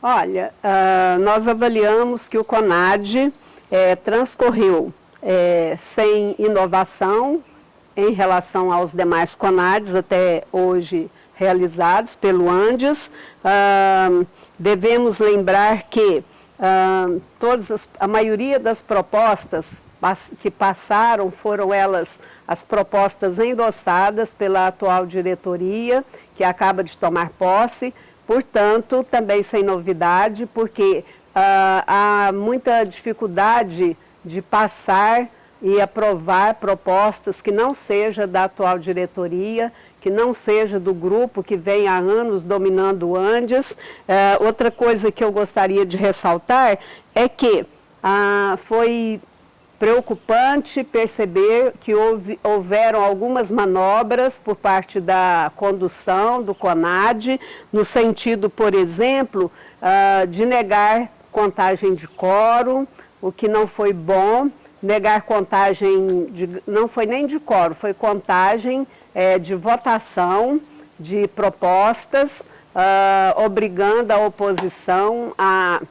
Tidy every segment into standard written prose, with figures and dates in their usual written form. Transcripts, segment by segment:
Olha, nós avaliamos que o CONAD transcorreu sem inovação em relação aos demais CONADs até hoje realizados pelo Andes. Devemos lembrar que a maioria das propostas que passaram foram elas as propostas endossadas pela atual diretoria, que acaba de tomar posse, portanto, também sem novidade, porque há muita dificuldade de passar e aprovar propostas que não seja da atual diretoria, que não seja do grupo que vem há anos dominando o Andes. Outra coisa que eu gostaria de ressaltar é que foi preocupante perceber que houveram algumas manobras por parte da condução do CONAD, no sentido, por exemplo, de negar contagem de quórum, o que não foi bom, negar contagem, não foi nem de quórum, foi contagem de votação de propostas, obrigando a oposição a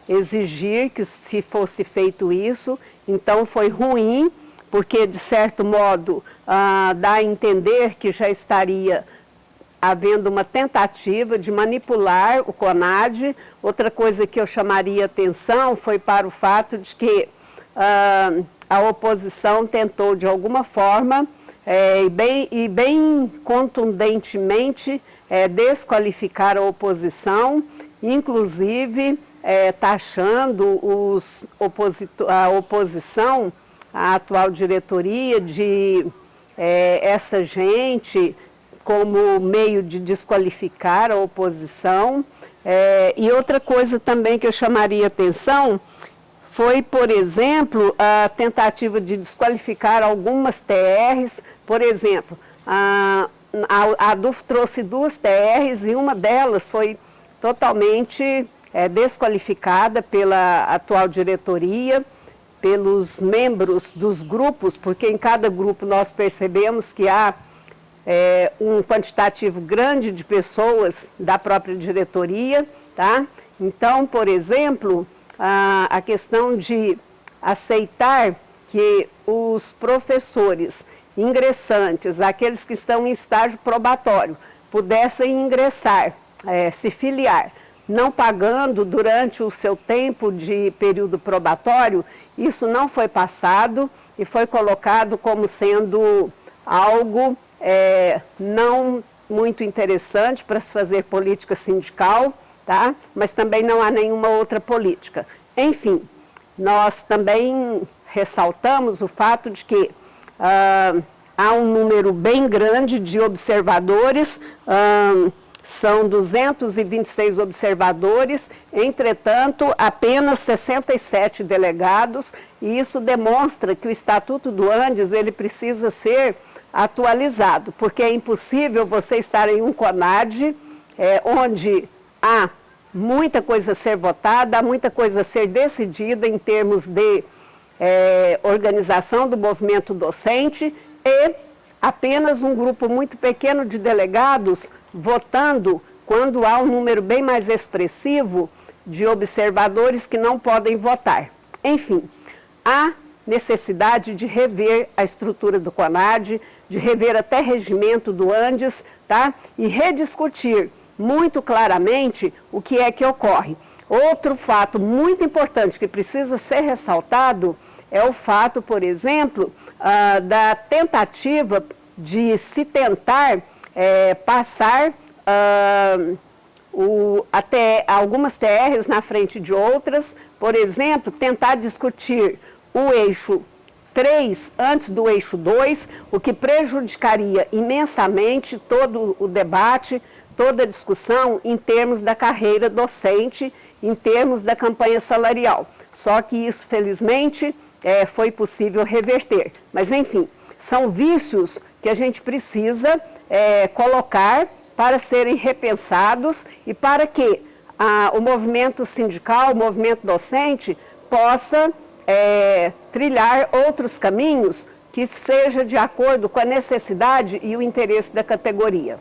exigir que se fosse feito isso. Então foi ruim, porque de certo modo dá a entender que já estaria havendo uma tentativa de manipular o CONAD. Outra coisa que eu chamaria atenção foi para o fato de que a oposição tentou de alguma forma e bem contundentemente desqualificar a oposição, inclusive taxando a oposição, a atual diretoria, de essa gente como meio de desqualificar a oposição. E outra coisa também que eu chamaria atenção foi, por exemplo, a tentativa de desqualificar algumas TRs. Por exemplo, a ADUF trouxe 2 TRs e uma delas foi totalmente desqualificada pela atual diretoria, pelos membros dos grupos, porque em cada grupo nós percebemos que há um quantitativo grande de pessoas da própria diretoria, tá? Então, por exemplo, a questão de aceitar que os professores ingressantes, aqueles que estão em estágio probatório, pudessem ingressar, se filiar, não pagando durante o seu tempo de período probatório, isso não foi passado e foi colocado como sendo algo não muito interessante para se fazer política sindical, tá? Mas também não há nenhuma outra política. Enfim, nós também ressaltamos o fato de que há um número bem grande de observadores, são 226 observadores, entretanto, apenas 67 delegados, e isso demonstra que o Estatuto do Andes ele precisa ser atualizado, porque é impossível você estar em um CONAD onde há muita coisa a ser votada, há muita coisa a ser decidida em termos de organização do movimento docente e apenas um grupo muito pequeno de delegados votando quando há um número bem mais expressivo de observadores que não podem votar. Enfim, há necessidade de rever a estrutura do CONAD, de rever até regimento do Andes, tá? E rediscutir muito claramente o que é que ocorre. Outro fato muito importante que precisa ser ressaltado é o fato, por exemplo, da tentativa de se tentar passar até algumas TRs na frente de outras, por exemplo, tentar discutir o eixo 3 antes do eixo 2, o que prejudicaria imensamente todo o debate, toda a discussão em termos da carreira docente, em termos da campanha salarial. Só que isso, felizmente, foi possível reverter. Mas, enfim, são vícios que a gente precisa colocar para serem repensados e para que o movimento sindical, o movimento docente, possa trilhar outros caminhos que seja de acordo com a necessidade e o interesse da categoria.